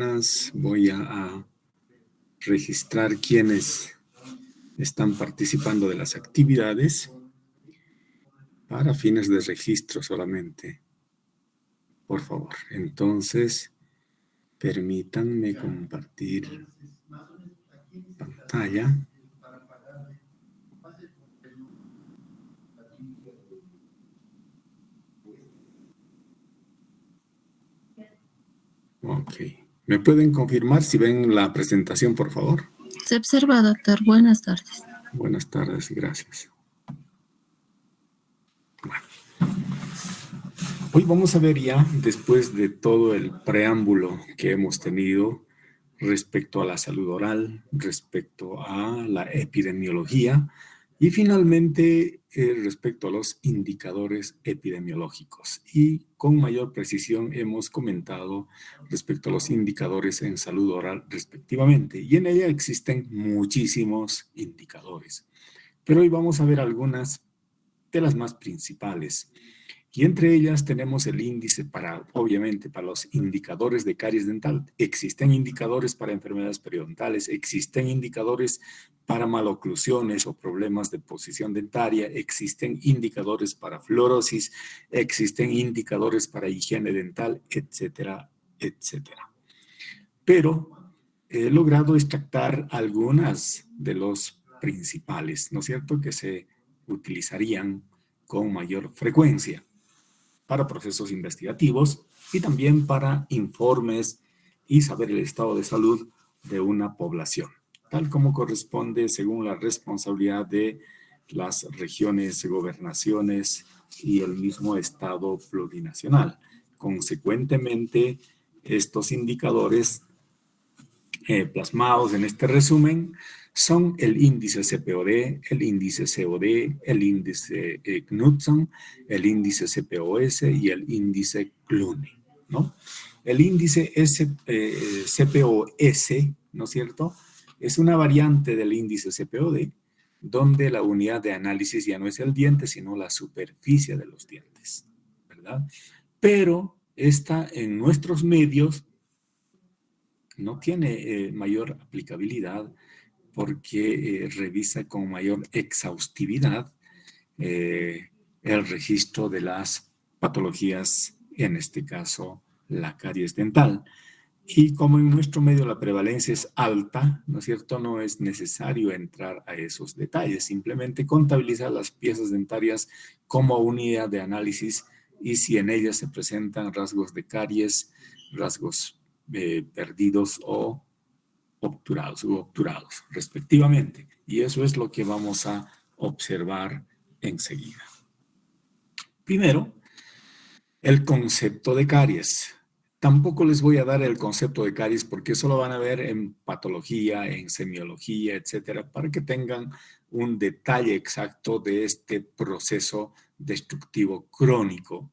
personas. Voy a registrar quienes están participando de las actividades para fines de registro solamente. Por favor, entonces permítanme compartir pantalla. Ok. ¿Me pueden confirmar si ven la presentación, por favor? Se observa, doctor. Buenas tardes. Buenas tardes, gracias. Bueno. Hoy vamos a ver ya, después de todo el preámbulo que hemos tenido respecto a la salud oral, respecto a la epidemiología y finalmente respecto a los indicadores epidemiológicos. Y con mayor precisión hemos comentado respecto a los indicadores en salud oral respectivamente. Y en ella existen muchísimos indicadores. Pero hoy vamos a ver algunas de las más principales. Y entre ellas tenemos el índice obviamente, para los indicadores de caries dental. Existen indicadores para enfermedades periodontales, existen indicadores para maloclusiones o problemas de posición dentaria, existen indicadores para fluorosis, existen indicadores para higiene dental, etcétera, etcétera. Pero he logrado extractar algunas de los principales, ¿no es cierto?, que se utilizarían con mayor frecuencia para procesos investigativos y también para informes y saber el estado de salud de una población, tal como corresponde según la responsabilidad de las regiones, gobernaciones y el mismo estado plurinacional. Consecuentemente, estos indicadores plasmados en este resumen son el índice CPOD, el índice COD, el índice Knudsen, el índice CPOS y el índice Clune, ¿no? El índice CPOS, ¿no es cierto?, es una variante del índice CPOD, donde la unidad de análisis ya no es el diente, sino la superficie de los dientes, ¿verdad? Pero esta en nuestros medios no tiene mayor aplicabilidad porque revisa con mayor exhaustividad el registro de las patologías, en este caso la caries dental. Y como en nuestro medio la prevalencia es alta, ¿no es cierto?, no es necesario entrar a esos detalles, simplemente contabilizar las piezas dentarias como unidad de análisis y si en ellas se presentan rasgos de caries, rasgos perdidos o obturados, respectivamente. Y eso es lo que vamos a observar enseguida. Primero, el concepto de caries. Tampoco les voy a dar el concepto de caries porque eso lo van a ver en patología, en semiología, etcétera, para que tengan un detalle exacto de este proceso destructivo crónico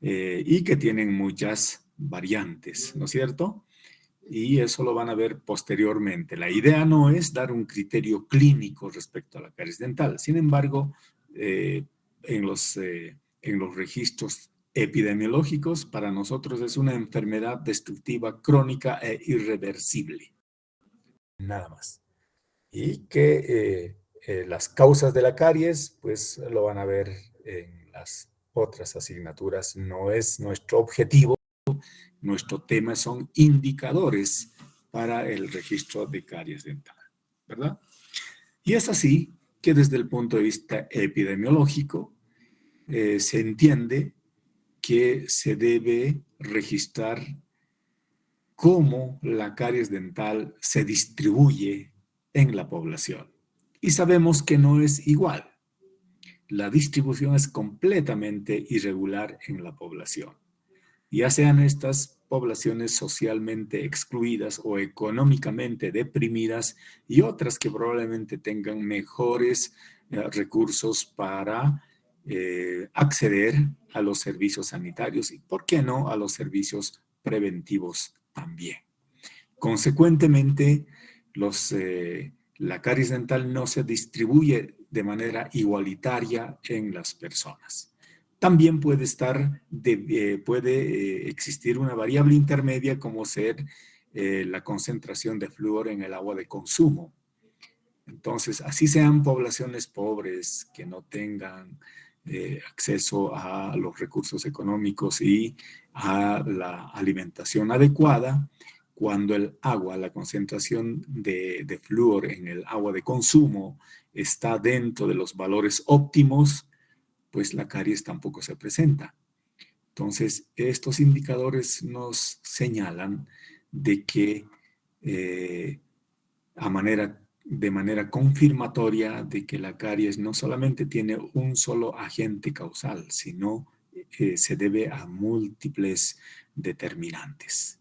y que tienen muchas variantes, ¿no es cierto? Y eso lo van a ver posteriormente. La idea no es dar un criterio clínico respecto a la caries dental. Sin embargo, en los registros epidemiológicos, para nosotros es una enfermedad destructiva crónica e irreversible. Nada más. Y que las causas de la caries, pues lo van a ver en las otras asignaturas. No es nuestro objetivo. Nuestro tema son indicadores para el registro de caries dental, ¿verdad? Y es así que desde el punto de vista epidemiológico se entiende que se debe registrar cómo la caries dental se distribuye en la población. Y sabemos que no es igual. La distribución es completamente irregular en la población. Ya sean estas poblaciones socialmente excluidas o económicamente deprimidas y otras que probablemente tengan mejores recursos para acceder a los servicios sanitarios y, ¿por qué no?, a los servicios preventivos también. Consecuentemente, la caries dental no se distribuye de manera igualitaria en las personas. También puede existir una variable intermedia como ser la concentración de flúor en el agua de consumo. Entonces, así sean poblaciones pobres que no tengan acceso a los recursos económicos y a la alimentación adecuada, cuando el agua, la concentración de flúor en el agua de consumo está dentro de los valores óptimos, pues la caries tampoco se presenta. Entonces, estos indicadores nos señalan de que de manera confirmatoria de que la caries no solamente tiene un solo agente causal, sino se debe a múltiples determinantes.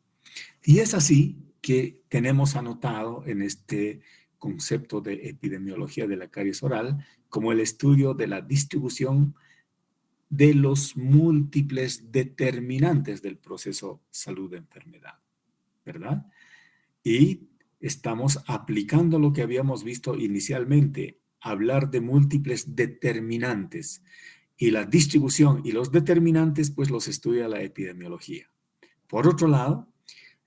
Y es así que tenemos anotado en este concepto de epidemiología de la caries oral como el estudio de la distribución de los múltiples determinantes del proceso salud-enfermedad, ¿verdad? Y estamos aplicando lo que habíamos visto inicialmente, hablar de múltiples determinantes. Y la distribución y los determinantes, pues los estudia la epidemiología. Por otro lado,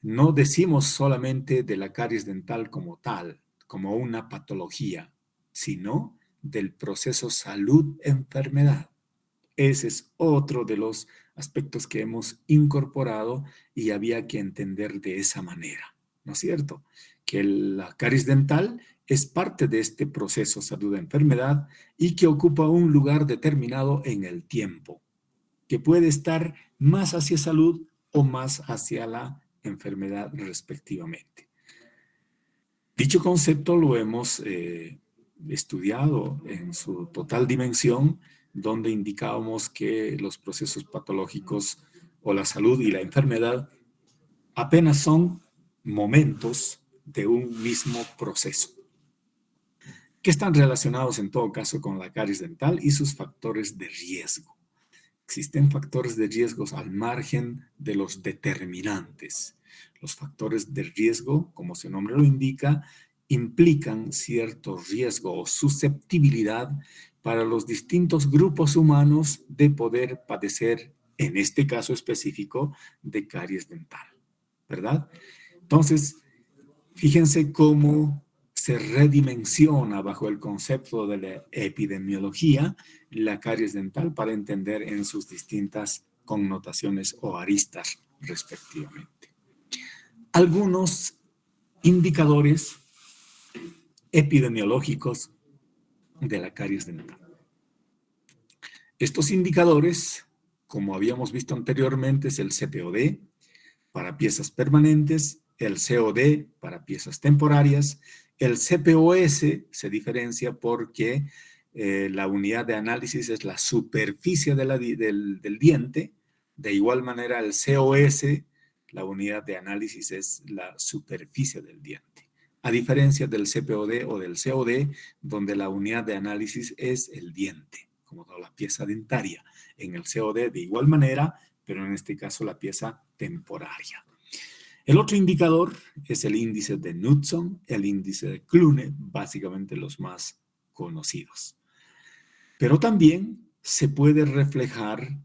no decimos solamente de la caries dental como tal, como una patología, sino del proceso salud-enfermedad. Ese es otro de los aspectos que hemos incorporado y había que entender de esa manera, ¿no es cierto? Que la caries dental es parte de este proceso salud-enfermedad y que ocupa un lugar determinado en el tiempo, que puede estar más hacia salud o más hacia la enfermedad respectivamente. Dicho concepto lo hemos estudiado en su total dimensión, donde indicábamos que los procesos patológicos o la salud y la enfermedad apenas son momentos de un mismo proceso, que están relacionados en todo caso con la caries dental y sus factores de riesgo. Existen factores de riesgos al margen de los determinantes. Los factores de riesgo, como su nombre lo indica, implican cierto riesgo o susceptibilidad para los distintos grupos humanos de poder padecer, en este caso específico, de caries dental, ¿verdad? Entonces, fíjense cómo se redimensiona bajo el concepto de la epidemiología la caries dental para entender en sus distintas connotaciones o aristas respectivamente. Algunos indicadores epidemiológicos de la caries dental. Estos indicadores, como habíamos visto anteriormente, es el CPOD para piezas permanentes, el COD para piezas temporarias. El CPOS se diferencia porque la unidad de análisis es la superficie del diente. De igual manera, el COS, la unidad de análisis es la superficie del diente. A diferencia del CPOD o del COD, donde la unidad de análisis es el diente, como toda la pieza dentaria. En el COD de igual manera, pero en este caso la pieza temporaria. El otro indicador es el índice de Knudson, el índice de Clune, básicamente los más conocidos. Pero también se puede reflejar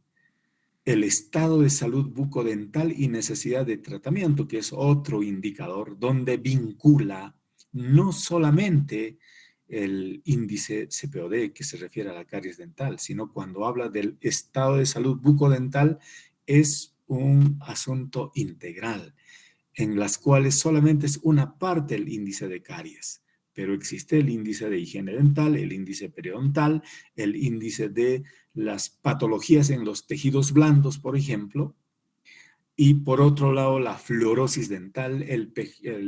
el estado de salud bucodental y necesidad de tratamiento, que es otro indicador donde vincula no solamente el índice CPOD que se refiere a la caries dental, sino cuando habla del estado de salud bucodental es un asunto integral, en las cuales solamente es una parte del índice de caries, pero existe el índice de higiene dental, el índice periodontal, el índice de las patologías en los tejidos blandos, por ejemplo, y por otro lado la fluorosis dental,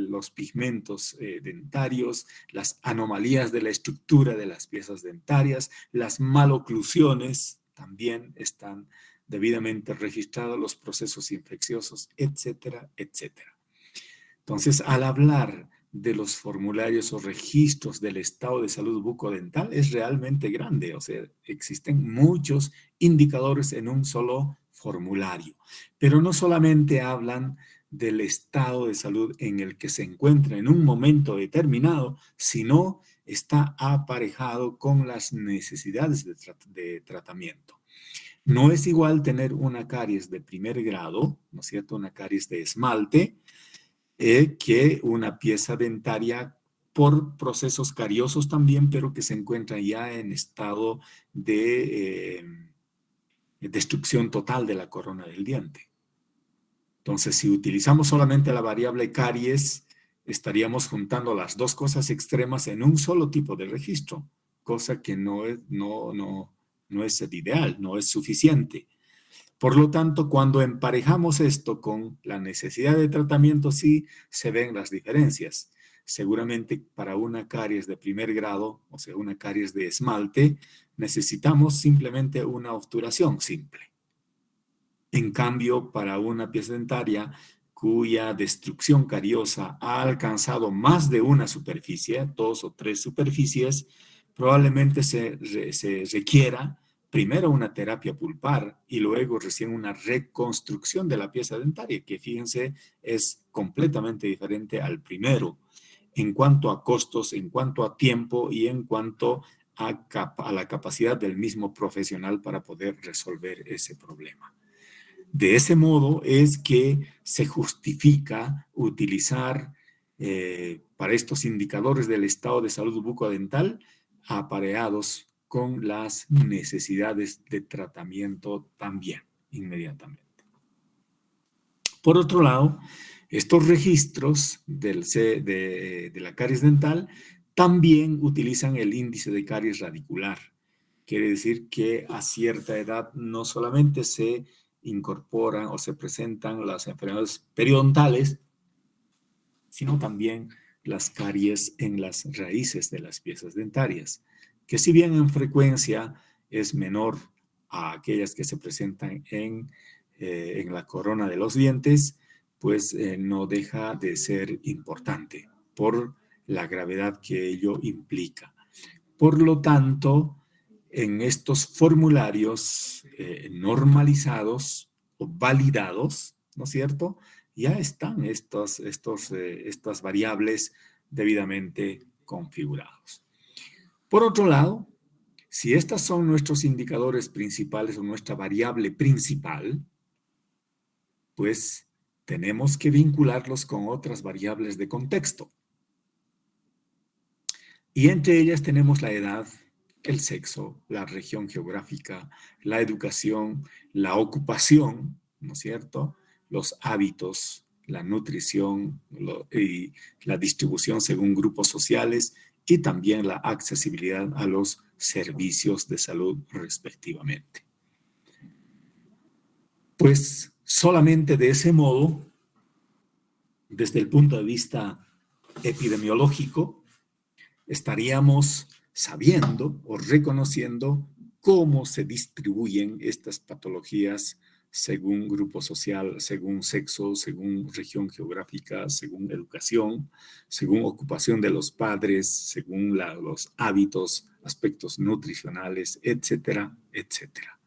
los pigmentos dentarios, las anomalías de la estructura de las piezas dentarias, las maloclusiones también están debidamente registrados, los procesos infecciosos, etcétera, etcétera. Entonces, al hablar de los formularios o registros del estado de salud bucodental es realmente grande, o sea, existen muchos indicadores en un solo formulario, pero no solamente hablan del estado de salud en el que se encuentra en un momento determinado, sino está aparejado con las necesidades de tratamiento. No es igual tener una caries de primer grado, ¿no es cierto? Una caries de esmalte, que una pieza dentaria por procesos cariosos también, pero que se encuentra ya en estado de destrucción total de la corona del diente. Entonces, si utilizamos solamente la variable caries, estaríamos juntando las dos cosas extremas en un solo tipo de registro, cosa que no es el ideal, no es suficiente. Por lo tanto, cuando emparejamos esto con la necesidad de tratamiento, sí se ven las diferencias. Seguramente para una caries de primer grado, o sea, una caries de esmalte, necesitamos simplemente una obturación simple. En cambio, para una pieza dentaria cuya destrucción cariosa ha alcanzado más de una superficie, 2 o 3 superficies, probablemente se requiera primero una terapia pulpar y luego recién una reconstrucción de la pieza dentaria, que fíjense es completamente diferente al primero en cuanto a costos, en cuanto a tiempo y en cuanto a la capacidad del mismo profesional para poder resolver ese problema. De ese modo es que se justifica utilizar para estos indicadores del estado de salud bucodental apareados con las necesidades de tratamiento también inmediatamente. Por otro lado, estos registros de la caries dental también utilizan el índice de caries radicular. Quiere decir que a cierta edad no solamente se incorporan o se presentan las enfermedades periodontales, sino también las caries en las raíces de las piezas dentarias, que si bien en frecuencia es menor a aquellas que se presentan en la corona de los dientes, pues no deja de ser importante por la gravedad que ello implica. Por lo tanto, en estos formularios normalizados o validados, ¿no es cierto? Ya están estas variables debidamente configurados. Por otro lado, si estos son nuestros indicadores principales o nuestra variable principal, pues tenemos que vincularlos con otras variables de contexto. Y entre ellas tenemos la edad, el sexo, la región geográfica, la educación, la ocupación, ¿no es cierto? Los hábitos, la nutrición y la distribución según grupos sociales y también la accesibilidad a los servicios de salud respectivamente. Pues solamente de ese modo, desde el punto de vista epidemiológico, estaríamos sabiendo o reconociendo cómo se distribuyen estas patologías según grupo social, según sexo, según región geográfica, según educación, según ocupación de los padres, según los hábitos, aspectos nutricionales, etcétera, etcétera.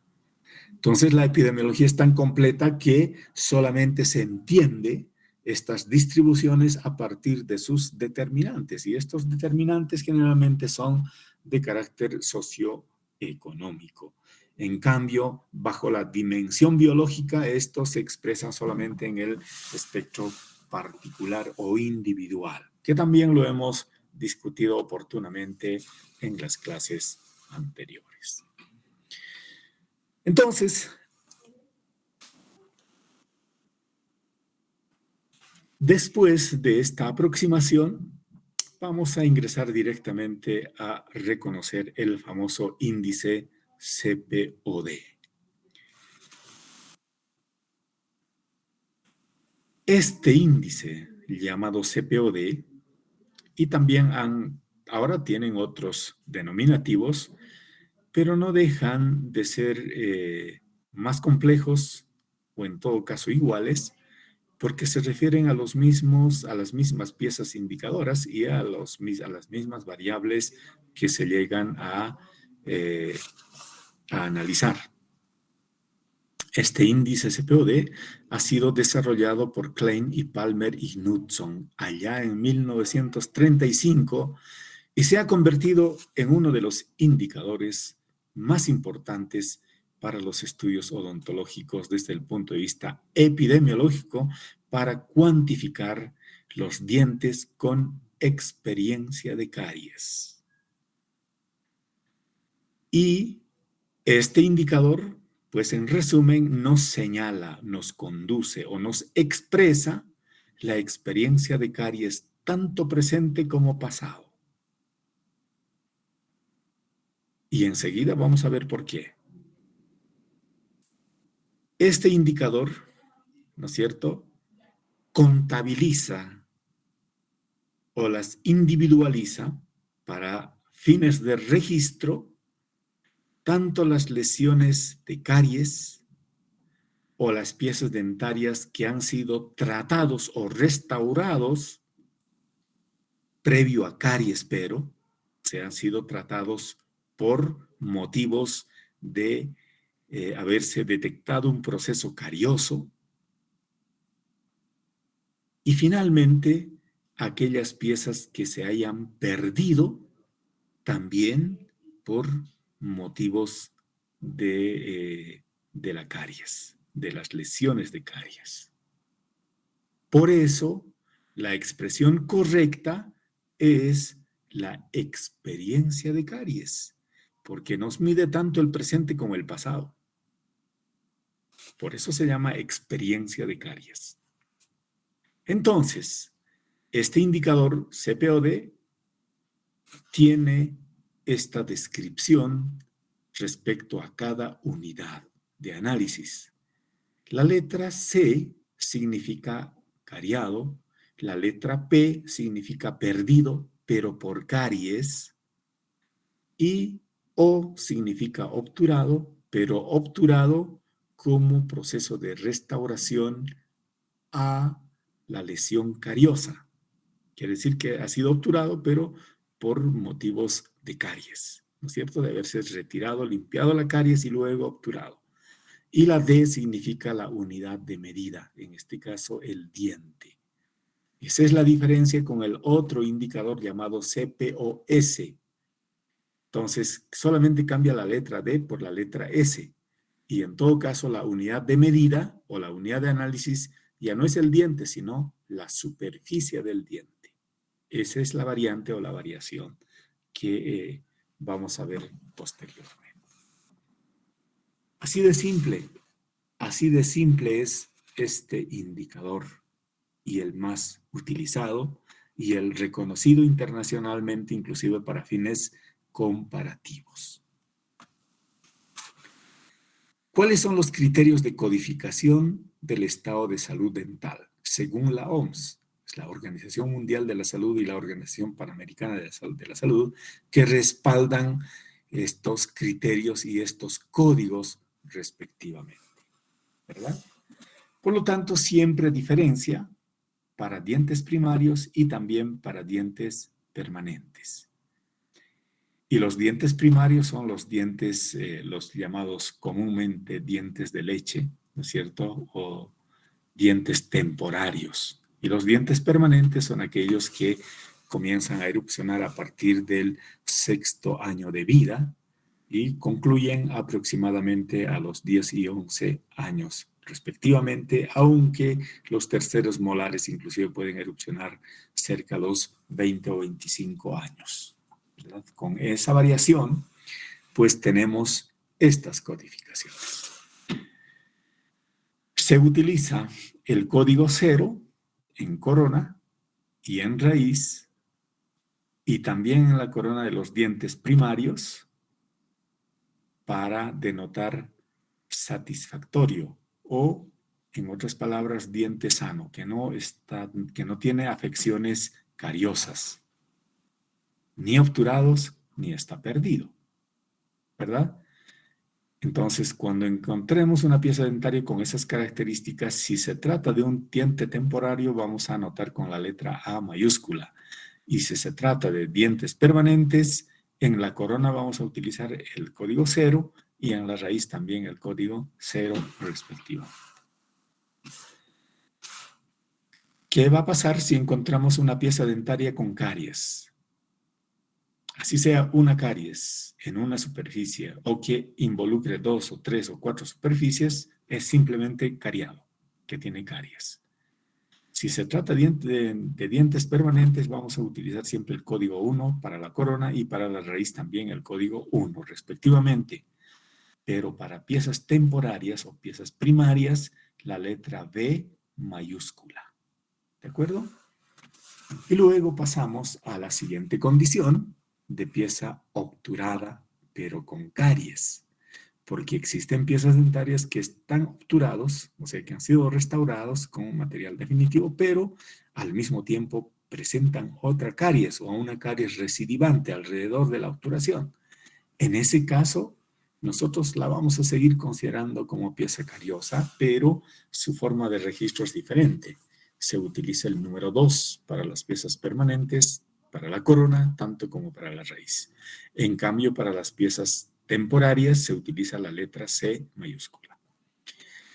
Entonces, la epidemiología es tan completa que solamente se entiende estas distribuciones a partir de sus determinantes. Y estos determinantes generalmente son de carácter socioeconómico. En cambio, bajo la dimensión biológica, estos se expresan solamente en el espectro particular o individual, que también lo hemos discutido oportunamente en las clases anteriores. Entonces, después de esta aproximación, vamos a ingresar directamente a reconocer el famoso índice CPOD. Este índice llamado CPOD, y también ahora tienen otros denominativos, pero no dejan de ser más complejos o en todo caso iguales, porque se refieren a las mismas piezas indicadoras y a las mismas variables que se llegan a analizar. Este índice CPOD ha sido desarrollado por Klein y Palmer y Knudson allá en 1935 y se ha convertido en uno de los indicadores más importantes para los estudios odontológicos desde el punto de vista epidemiológico para cuantificar los dientes con experiencia de caries. Y este indicador, pues en resumen, nos señala, nos conduce o nos expresa la experiencia de caries tanto presente como pasado. Y enseguida vamos a ver por qué. Este indicador, ¿no es cierto?, contabiliza o las individualiza para fines de registro tanto las lesiones de caries o las piezas dentarias que han sido tratados o restaurados previo a caries, pero se han sido tratados por motivos de haberse detectado un proceso carioso. Y finalmente, aquellas piezas que se hayan perdido también por motivos de la caries, de las lesiones de caries. Por eso, la expresión correcta es la experiencia de caries, porque nos mide tanto el presente como el pasado. Por eso se llama experiencia de caries. Entonces, este indicador CPOD tiene esta descripción respecto a cada unidad de análisis. La letra C significa cariado, la letra P significa perdido, pero por caries, y O significa obturado, pero obturado como proceso de restauración a la lesión cariosa. Quiere decir que ha sido obturado, pero por motivos de caries, ¿no es cierto? De haberse retirado, limpiado la caries y luego obturado. Y la D significa la unidad de medida, en este caso el diente. Esa es la diferencia con el otro indicador llamado CPOS. Entonces, solamente cambia la letra D por la letra S. Y en todo caso, la unidad de medida o la unidad de análisis ya no es el diente, sino la superficie del diente. Esa es la variante o la variación que vamos a ver posteriormente. Así de simple es este indicador y el más utilizado y el reconocido internacionalmente, inclusive para fines comparativos. ¿Cuáles son los criterios de codificación del estado de salud dental? Según la OMS, la Organización Mundial de la Salud y la Organización Panamericana de la Salud, que respaldan estos criterios y estos códigos respectivamente, ¿verdad? Por lo tanto, siempre diferencia para dientes primarios y también para dientes permanentes. Y los dientes primarios son los dientes, los llamados comúnmente dientes de leche, ¿no es cierto? O dientes temporarios. Y los dientes permanentes son aquellos que comienzan a erupcionar a partir del 6º año de vida y concluyen aproximadamente a los 10 y 11 años respectivamente, aunque los terceros molares inclusive pueden erupcionar cerca de los 20 o 25 años. ¿Verdad? Con esa variación, pues tenemos estas codificaciones. Se utiliza el código 0 en corona y en raíz, y también en la corona de los dientes primarios para denotar satisfactorio o, en otras palabras, diente sano, que no tiene afecciones cariosas, ni obturados, ni está perdido, ¿verdad? Entonces, cuando encontremos una pieza dentaria con esas características, si se trata de un diente temporario, vamos a anotar con la letra A mayúscula. Y si se trata de dientes permanentes, en la corona vamos a utilizar el código 0 y en la raíz también el código 0 respectivo. ¿Qué va a pasar si encontramos una pieza dentaria con caries? Así sea una caries en una superficie o que involucre 2 o 3 o 4 superficies, es simplemente cariado, que tiene caries. Si se trata de dientes permanentes, vamos a utilizar siempre el código 1 para la corona y para la raíz también el código 1, respectivamente. Pero para piezas temporarias o piezas primarias, la letra B mayúscula. ¿De acuerdo? Y luego pasamos a la siguiente condición de pieza obturada, pero con caries. Porque existen piezas dentarias que están obturados, o sea, que han sido restaurados con material definitivo, pero al mismo tiempo presentan otra caries o una caries recidivante alrededor de la obturación. En ese caso, nosotros la vamos a seguir considerando como pieza cariosa, pero su forma de registro es diferente. Se utiliza el número 2 para las piezas permanentes, para la corona, tanto como para la raíz. En cambio, para las piezas temporarias se utiliza la letra C mayúscula.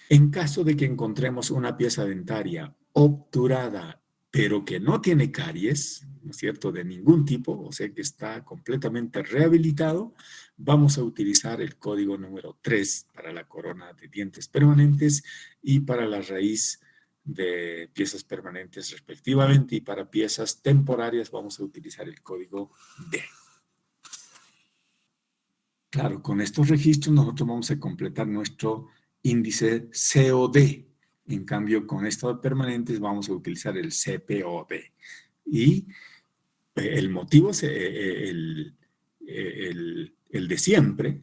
En caso de que encontremos una pieza dentaria obturada, pero que no tiene caries, ¿no es cierto?, de ningún tipo, o sea que está completamente rehabilitado, vamos a utilizar el código número 3 para la corona de dientes permanentes y para la raíz de piezas permanentes respectivamente, y para piezas temporarias vamos a utilizar el código D. Claro, con estos registros nosotros vamos a completar nuestro índice COD. En cambio, con estos permanentes vamos a utilizar el CPOD. Y el motivo es el de siempre,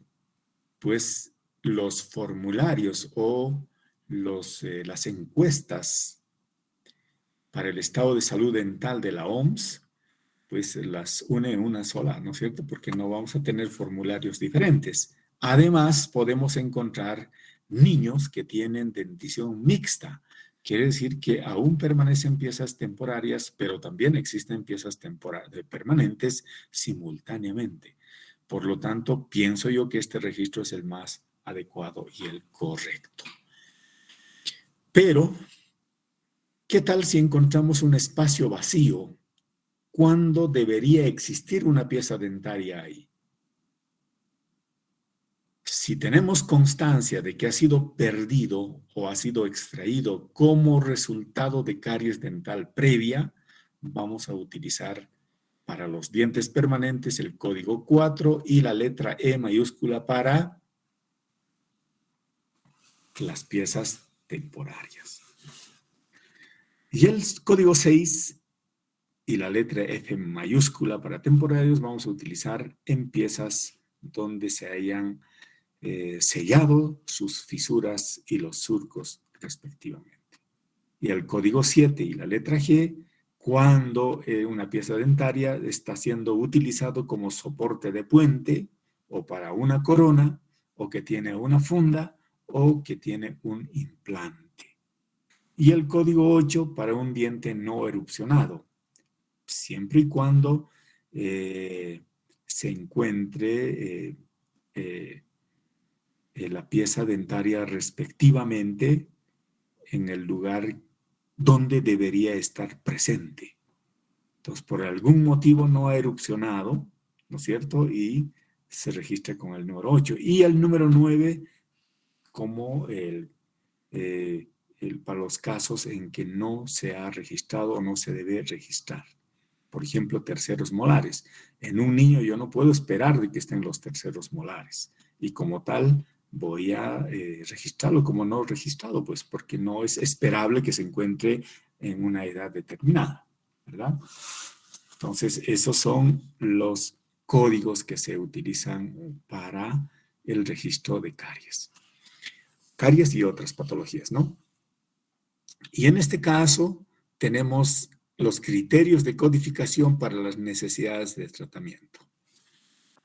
pues los formularios o las encuestas para el estado de salud dental de la OMS, pues las une en una sola, ¿no es cierto? Porque no vamos a tener formularios diferentes. Además, podemos encontrar niños que tienen dentición mixta. Quiere decir que aún permanecen piezas temporarias, pero también existen piezas permanentes simultáneamente. Por lo tanto, pienso yo que este registro es el más adecuado y el correcto. Pero, ¿qué tal si encontramos un espacio vacío? ¿Cuándo debería existir una pieza dentaria ahí? Si tenemos constancia de que ha sido perdido o ha sido extraído como resultado de caries dental previa, vamos a utilizar para los dientes permanentes el código 4 y la letra E mayúscula para las piezas temporarias. Y el código 6 y la letra F mayúscula para temporarios vamos a utilizar en piezas donde se hayan sellado sus fisuras y los surcos respectivamente. Y el código 7 y la letra G cuando una pieza dentaria está siendo utilizado como soporte de puente o para una corona o que tiene una funda o que tiene un implante. Y el código 8 para un diente no erupcionado, siempre y cuando se encuentre la pieza dentaria respectivamente en el lugar donde debería estar presente. Entonces, por algún motivo no ha erupcionado, ¿no es cierto? Y se registra con el número 8. Y el número 9 como para los casos en que no se ha registrado o no se debe registrar. Por ejemplo, terceros molares. En un niño yo no puedo esperar de que estén los terceros molares. Y como tal, voy a registrarlo como no registrado, pues porque no es esperable que se encuentre en una edad determinada, ¿verdad? Entonces, esos son los códigos que se utilizan para el registro de caries. Caries y otras patologías, ¿no? Y en este caso, tenemos los criterios de codificación para las necesidades de tratamiento.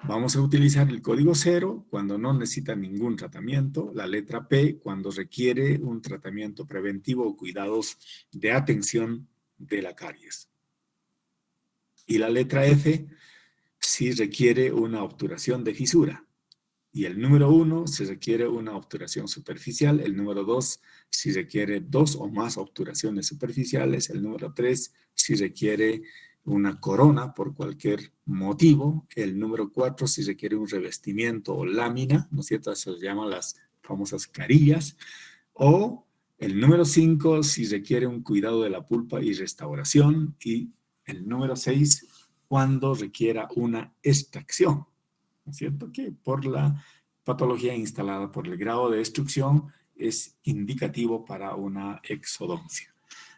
Vamos a utilizar el código 0 cuando no necesita ningún tratamiento, la letra P cuando requiere un tratamiento preventivo o cuidados de atención de la caries. Y la letra F si requiere una obturación de fisura. Y el número 1 si requiere una obturación superficial, el número 2 si requiere 2 o más obturaciones superficiales, el número 3 si requiere una corona por cualquier motivo, el número 4 si requiere un revestimiento o lámina, ¿no es cierto? Se llaman las famosas carillas, o El número 5, si requiere un cuidado de la pulpa y restauración. Y el número 6, cuando requiera una extracción. ¿No es cierto? Que por la patología instalada, por el grado de destrucción, es indicativo para una exodoncia.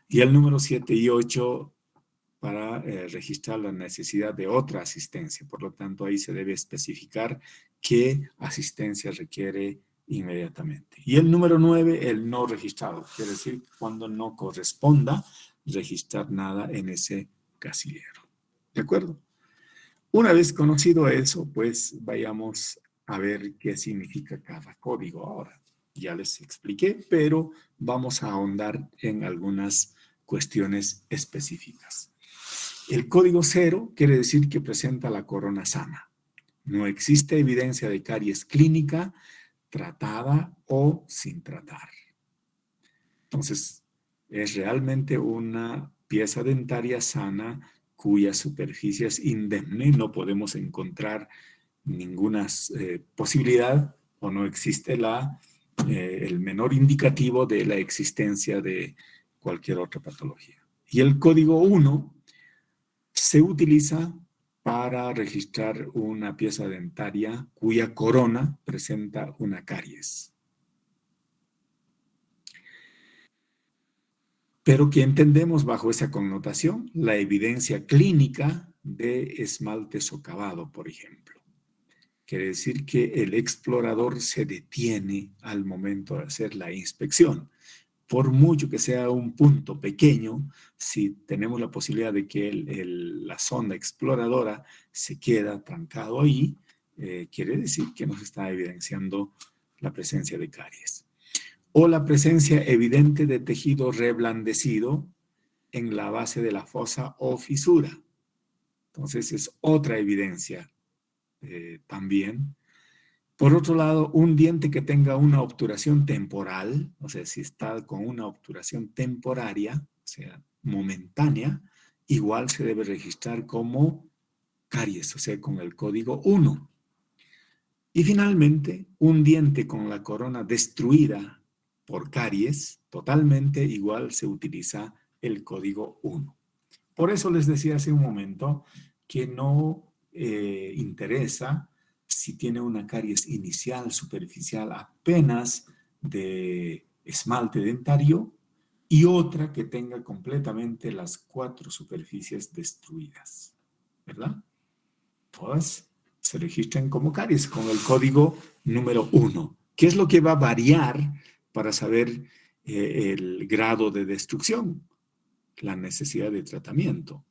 Y el número 7 y 8 para registrar la necesidad de otra asistencia. Por lo tanto, ahí se debe especificar qué asistencia requiere inmediatamente. Y el número 9, el no registrado, quiere decir cuando no corresponda registrar nada en ese casillero. ¿De acuerdo? Una vez conocido eso, pues vayamos a ver qué significa cada código ahora. Ya les expliqué, pero vamos a ahondar en algunas cuestiones específicas. El código 0 quiere decir que presenta la corona sana. No existe evidencia de caries clínica tratada o sin tratar. Entonces, es realmente una pieza dentaria sana cuya superficie es indemne. No podemos encontrar ninguna posibilidad o no existe el menor indicativo de la existencia de cualquier otra patología. Y el código 1 se utiliza para registrar una pieza dentaria cuya corona presenta una caries. Pero ¿qué entendemos bajo esa connotación? La evidencia clínica de esmalte socavado, por ejemplo. Quiere decir que el explorador se detiene al momento de hacer la inspección. Por mucho que sea un punto pequeño, si tenemos la posibilidad de que la sonda exploradora se queda trancado ahí, quiere decir que nos está evidenciando la presencia de caries. O la presencia evidente de tejido reblandecido en la base de la fosa o fisura. Entonces es otra evidencia también. Por otro lado, un diente que tenga una obturación temporal, o sea, si está con una obturación temporaria, o sea, momentánea, igual se debe registrar como caries, o sea, con el código 1. Y finalmente, un diente con la corona destruida por caries, totalmente igual se utiliza el código 1. Por eso les decía hace un momento que no interesa si tiene una caries inicial, superficial, apenas de esmalte dentario y otra que tenga completamente las 4 superficies destruidas, ¿verdad? Todas se registran como caries con el código número 1. ¿Qué es lo que va a variar para saber el grado de destrucción? La necesidad de tratamiento.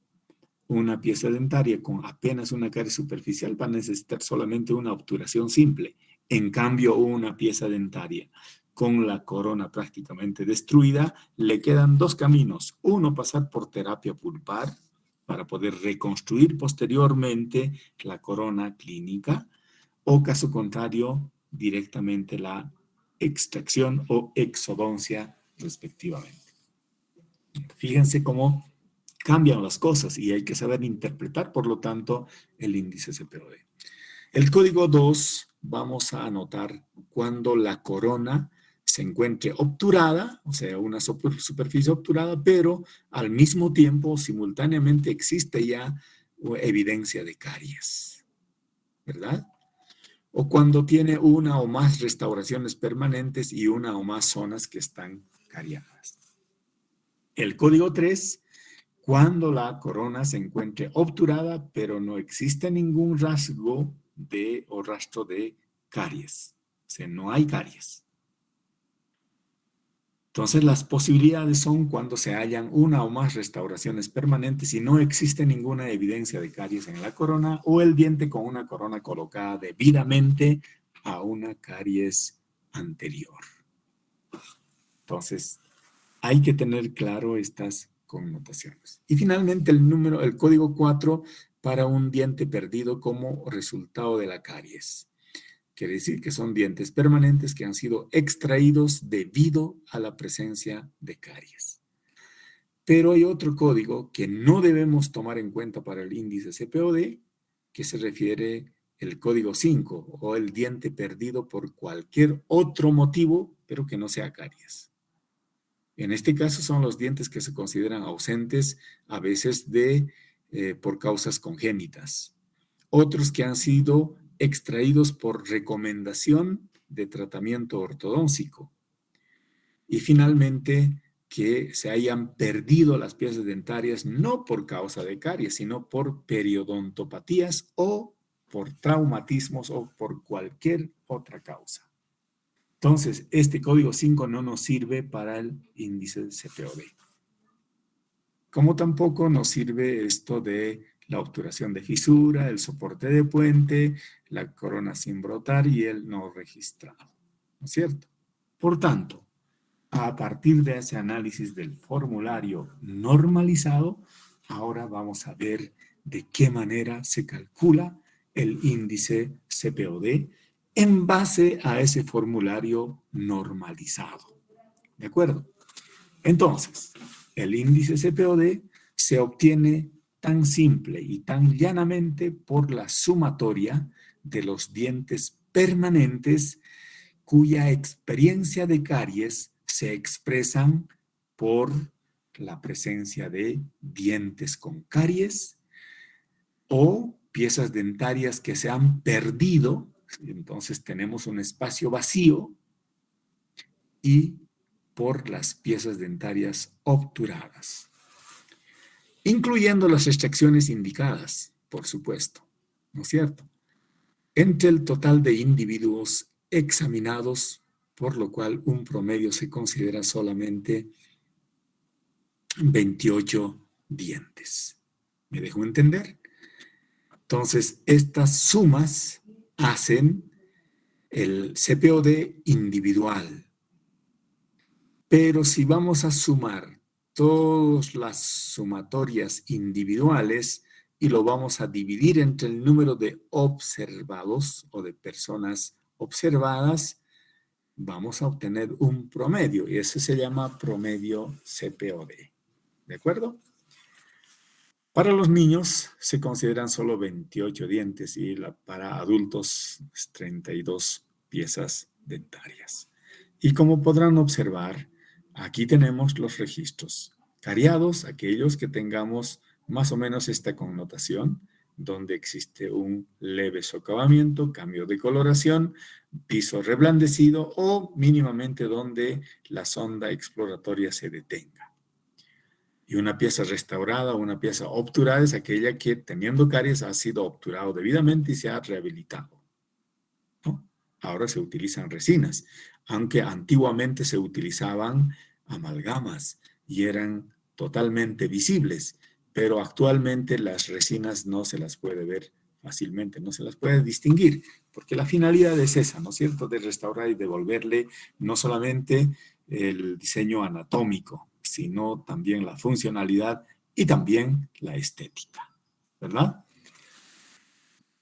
Una pieza dentaria con apenas una caries superficial va a necesitar solamente una obturación simple. En cambio, una pieza dentaria con la corona prácticamente destruida, le quedan 2 caminos. Uno, pasar por terapia pulpar para poder reconstruir posteriormente la corona clínica, o caso contrario, directamente la extracción o exodoncia respectivamente. Fíjense cómo cambian las cosas y hay que saber interpretar, por lo tanto, el índice CPOD. El código 2 vamos a anotar cuando la corona se encuentre obturada, o sea, una superficie obturada, pero al mismo tiempo, simultáneamente, existe ya evidencia de caries, ¿verdad? O cuando tiene una o más restauraciones permanentes y una o más zonas que están cariadas. El código 3, cuando la corona se encuentre obturada, pero no existe ningún rasgo o rastro de caries. O sea, no hay caries. Entonces, las posibilidades son cuando se hallan una o más restauraciones permanentes y no existe ninguna evidencia de caries en la corona, o el diente con una corona colocada debidamente a una caries anterior. Entonces, hay que tener claro estas connotaciones. Y finalmente el código 4 para un diente perdido como resultado de la caries. Quiere decir que son dientes permanentes que han sido extraídos debido a la presencia de caries. Pero hay otro código que no debemos tomar en cuenta para el índice CPOD, que se refiere el código 5, o el diente perdido por cualquier otro motivo, pero que no sea caries. En este caso son los dientes que se consideran ausentes a veces por causas congénitas. Otros que han sido extraídos por recomendación de tratamiento ortodóntico. Y finalmente, que se hayan perdido las piezas dentarias no por causa de caries, sino por periodontopatías o por traumatismos o por cualquier otra causa. Entonces, este código 5 no nos sirve para el índice de CPOD. Como tampoco nos sirve esto de la obturación de fisura, el soporte de puente, la corona sin brotar y el no registrado. ¿No es cierto? Por tanto, a partir de ese análisis del formulario normalizado, ahora vamos a ver de qué manera se calcula el índice CPOD en base a ese formulario normalizado. ¿De acuerdo? Entonces, el índice CPOD se obtiene tan simple y tan llanamente por la sumatoria de los dientes permanentes cuya experiencia de caries se expresan por la presencia de dientes con caries o piezas dentarias que se han perdido. Entonces tenemos un espacio vacío y por las piezas dentarias obturadas, incluyendo las extracciones indicadas, por supuesto, ¿no es cierto? Entre el total de individuos examinados, por lo cual un promedio se considera solamente 28 dientes. ¿Me dejo entender? Entonces, estas sumas hacen el CPOD individual. Pero si vamos a sumar todas las sumatorias individuales y lo vamos a dividir entre el número de observados o de personas observadas, vamos a obtener un promedio y ese se llama promedio CPOD. ¿De acuerdo? Para los niños se consideran solo 28 dientes y para adultos 32 piezas dentarias. Y como podrán observar, aquí tenemos los registros. Cariados, aquellos que tengamos más o menos esta connotación, donde existe un leve socavamiento, cambio de coloración, piso reblandecido o mínimamente donde la sonda exploratoria se detenga. Y una pieza restaurada o una pieza obturada es aquella que teniendo caries ha sido obturado debidamente y se ha rehabilitado, ¿no? Ahora se utilizan resinas, aunque antiguamente se utilizaban amalgamas y eran totalmente visibles, pero actualmente las resinas no se las puede ver fácilmente, no se las puede distinguir, porque la finalidad es esa, ¿no es cierto?, de restaurar y devolverle no solamente el diseño anatómico, sino también la funcionalidad y también la estética, ¿verdad?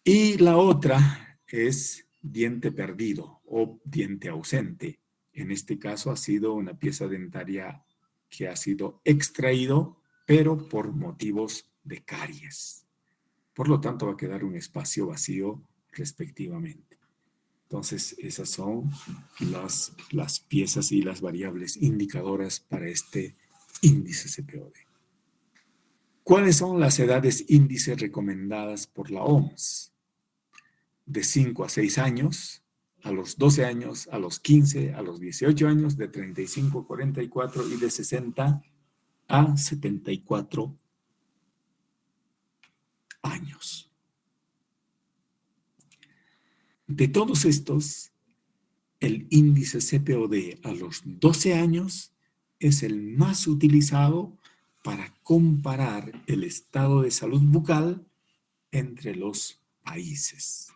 Y la otra es diente perdido o diente ausente. En este caso ha sido una pieza dentaria que ha sido extraído, pero por motivos de caries. Por lo tanto, va a quedar un espacio vacío respectivamente. Entonces, esas son las piezas y las variables indicadoras para este índice CPOD. ¿Cuáles son las edades índice recomendadas por la OMS? De 5 a 6 años, a los 12 años, a los 15, a los 18 años, de 35 a 44 y de 60 a 74 años. De todos estos, el índice CPOD a los 12 años es el más utilizado para comparar el estado de salud bucal entre los países.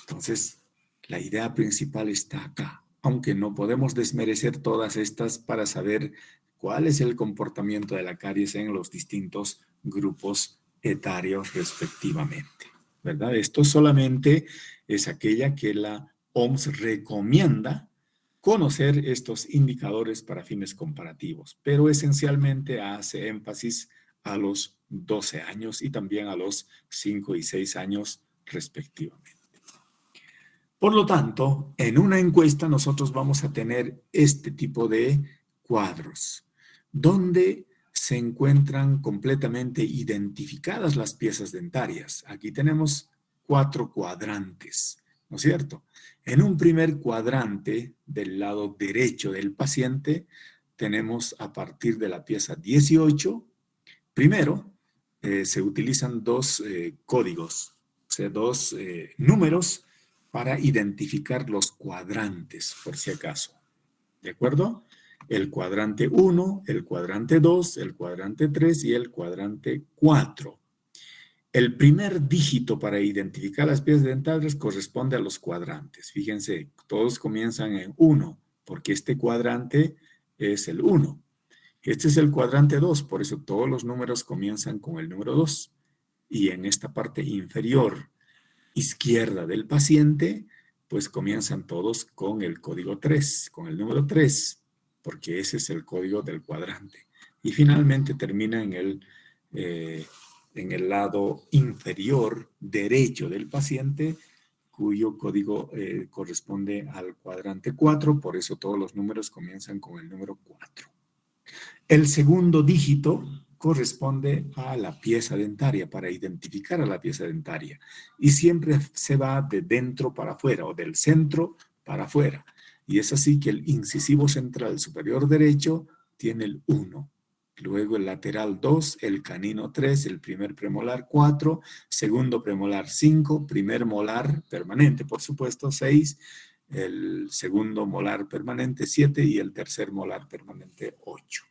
Entonces, la idea principal está acá, aunque no podemos desmerecer todas estas para saber cuál es el comportamiento de la caries en los distintos grupos etarios respectivamente, ¿verdad? Esto solamente es aquella que la OMS recomienda conocer estos indicadores para fines comparativos, pero esencialmente hace énfasis a los 12 años y también a los 5 y 6 años respectivamente. Por lo tanto, en una encuesta nosotros vamos a tener este tipo de cuadros, donde se encuentran completamente identificadas las piezas dentarias. Aquí tenemos 4 cuadrantes, ¿no es cierto? En un primer cuadrante del lado derecho del paciente tenemos a partir de la pieza 18, primero se utilizan dos códigos, o sea, dos números para identificar los cuadrantes, por si acaso. ¿De acuerdo? El cuadrante 1, el cuadrante 2, el cuadrante 3 y el cuadrante 4. El primer dígito para identificar las piezas dentarias corresponde a los cuadrantes. Fíjense, todos comienzan en 1, porque este cuadrante es el 1. Este es el cuadrante 2, por eso todos los números comienzan con el número 2. Y en esta parte inferior izquierda del paciente, pues comienzan todos con el código 3, con el número 3, porque ese es el código del cuadrante. Y finalmente termina en el lado inferior derecho del paciente, cuyo código corresponde al cuadrante 4, por eso todos los números comienzan con el número 4. El segundo dígito corresponde a la pieza dentaria, para identificar a la pieza dentaria. Y siempre se va de dentro para afuera o del centro para afuera. Y es así que el incisivo central superior derecho tiene el 1. Luego el lateral 2, el canino 3, el primer premolar 4, segundo premolar 5, primer molar permanente, por supuesto, 6, el segundo molar permanente 7 y el tercer molar permanente 8.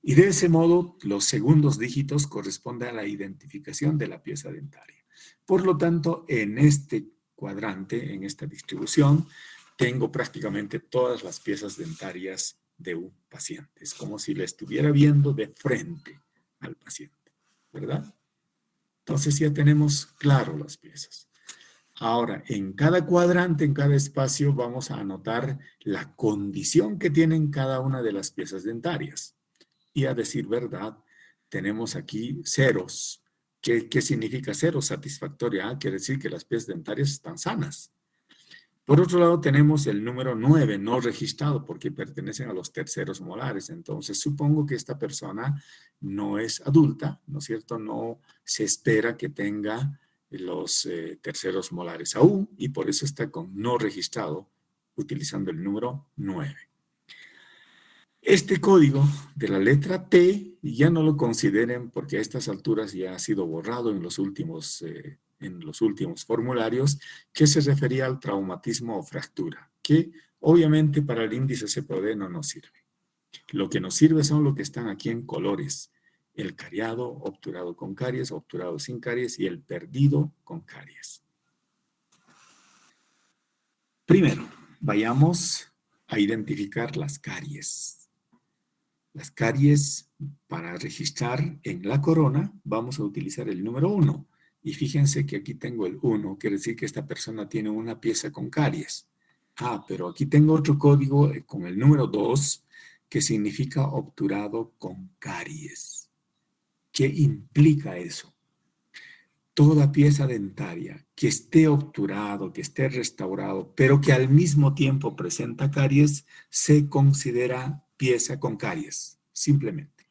Y de ese modo, los segundos dígitos corresponden a la identificación de la pieza dentaria. Por lo tanto, en este cuadrante, en esta distribución, tengo prácticamente todas las piezas dentarias de un paciente. Es como si le estuviera viendo de frente al paciente, ¿verdad? Entonces ya tenemos claro las piezas. Ahora, en cada cuadrante, en cada espacio, vamos a anotar la condición que tienen cada una de las piezas dentarias. Y a decir verdad, tenemos aquí ceros. ¿Qué significa cero? Satisfactoria. Quiere decir que las piezas dentarias están sanas. Por otro lado, tenemos el número 9, no registrado, porque pertenecen a los terceros molares. Entonces, supongo que esta persona no es adulta, ¿no es cierto? No se espera que tenga los terceros molares aún, y por eso está con no registrado, utilizando el número 9. Este código de la letra T ya no lo consideren, porque a estas alturas ya ha sido borrado en los últimos formularios, que se refería al traumatismo o fractura, que obviamente para el índice CPOD no nos sirve. Lo que nos sirve son lo que están aquí en colores: el cariado, obturado con caries, obturado sin caries y el perdido con caries. Primero, vayamos a identificar las caries. Las caries, para registrar en la corona, vamos a utilizar el número 1. Y fíjense que aquí tengo el 1, quiere decir que esta persona tiene una pieza con caries. Pero aquí tengo otro código con el número 2, que significa obturado con caries. ¿Qué implica eso? Toda pieza dentaria que esté obturado, que esté restaurado, pero que al mismo tiempo presenta caries, se considera pieza con caries, simplemente.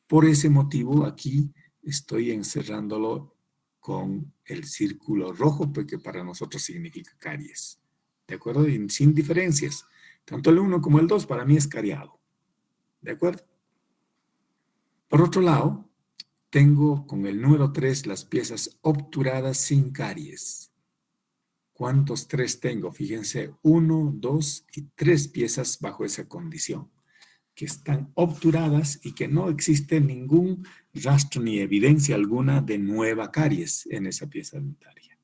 Por ese motivo, aquí estoy encerrándolo con el círculo rojo, porque para nosotros significa caries. ¿De acuerdo? Y sin diferencias. Tanto el 1 como el 2 para mí es cariado. ¿De acuerdo? Por otro lado, tengo con el número 3 las piezas obturadas sin caries. ¿Cuántos 3 tengo? Fíjense, 1, 2 y 3 piezas bajo esa condición, que están obturadas y que no existe ningún rastro ni evidencia alguna de nueva caries en esa pieza dentaria.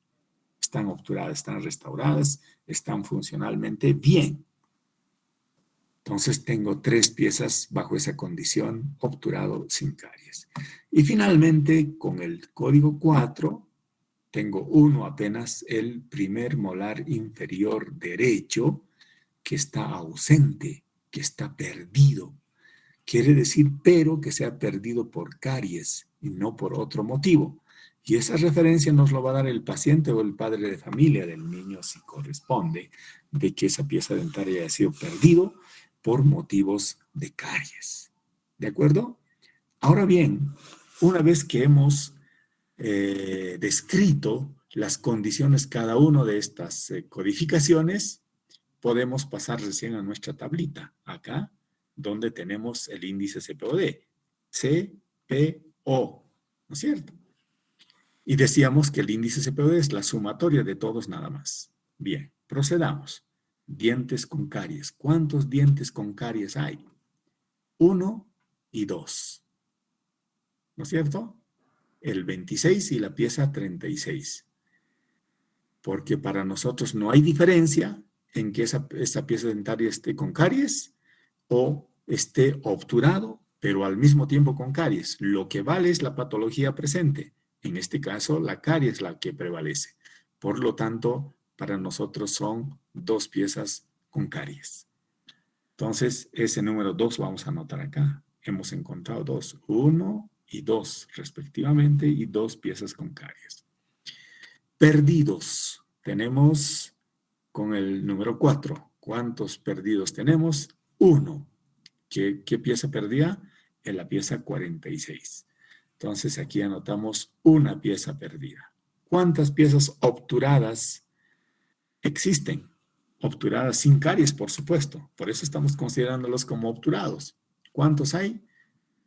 Están obturadas, están restauradas, están funcionalmente bien. Entonces tengo 3 piezas bajo esa condición, obturado sin caries. Y finalmente, con el código 4, tengo 1 apenas, el primer molar inferior derecho, que está ausente, que está perdido. Quiere decir, pero, que se ha perdido por caries y no por otro motivo. Y esa referencia nos lo va a dar el paciente o el padre de familia del niño si corresponde de que esa pieza dentaria haya sido perdido por motivos de caries. ¿De acuerdo? Ahora bien, una vez que hemos descrito las condiciones cada una de estas codificaciones, podemos pasar recién a nuestra tablita, acá, donde tenemos el índice CPOD. CPO, ¿no es cierto? Y decíamos que el índice CPOD es la sumatoria de todos nada más. Bien, procedamos. Dientes con caries. ¿Cuántos dientes con caries hay? 1 y 2. ¿No es cierto? El 26 y la pieza 36. Porque para nosotros no hay diferencia en que esa pieza dentaria esté con caries o esté obturado, pero al mismo tiempo con caries. Lo que vale es la patología presente. En este caso, la caries es la que prevalece. Por lo tanto, para nosotros son 2 piezas con caries. Entonces, ese número 2 vamos a anotar acá. Hemos encontrado 2, 1 y 2 respectivamente, y 2 piezas con caries. Perdidos. Tenemos con el número 4. ¿Cuántos perdidos tenemos? 1. ¿Qué pieza perdida? En la pieza 46. Entonces aquí anotamos una pieza perdida. ¿Cuántas piezas obturadas existen? Obturadas sin caries, por supuesto. Por eso estamos considerándolos como obturados. ¿Cuántos hay?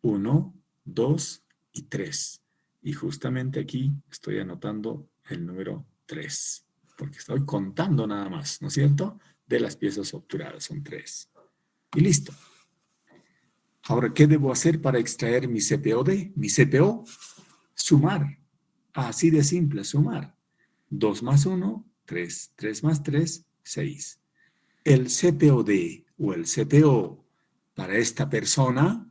1, 2 y 3. Y justamente aquí estoy anotando el número 3, porque estoy contando nada más, ¿no es cierto? De las piezas obturadas, son 3. Y listo. Ahora, ¿qué debo hacer para extraer mi CPOD? Mi CPO, sumar. Así de simple, sumar. 2 más 1, 3. 3 más 3, 6. El CPOD o el CPO para esta persona,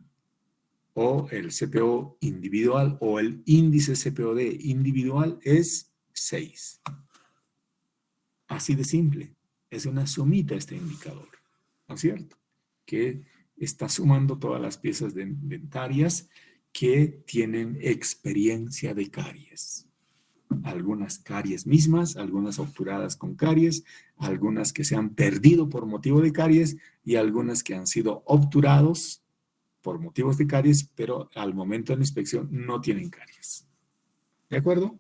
o el CPO individual, o el índice CPOD individual, es 6. Así de simple. Es una sumita este indicador, ¿no es cierto? Que está sumando todas las piezas dentarias que tienen experiencia de caries. Algunas caries mismas, algunas obturadas con caries, algunas que se han perdido por motivo de caries y algunas que han sido obturados por motivos de caries, pero al momento de la inspección no tienen caries. ¿De acuerdo?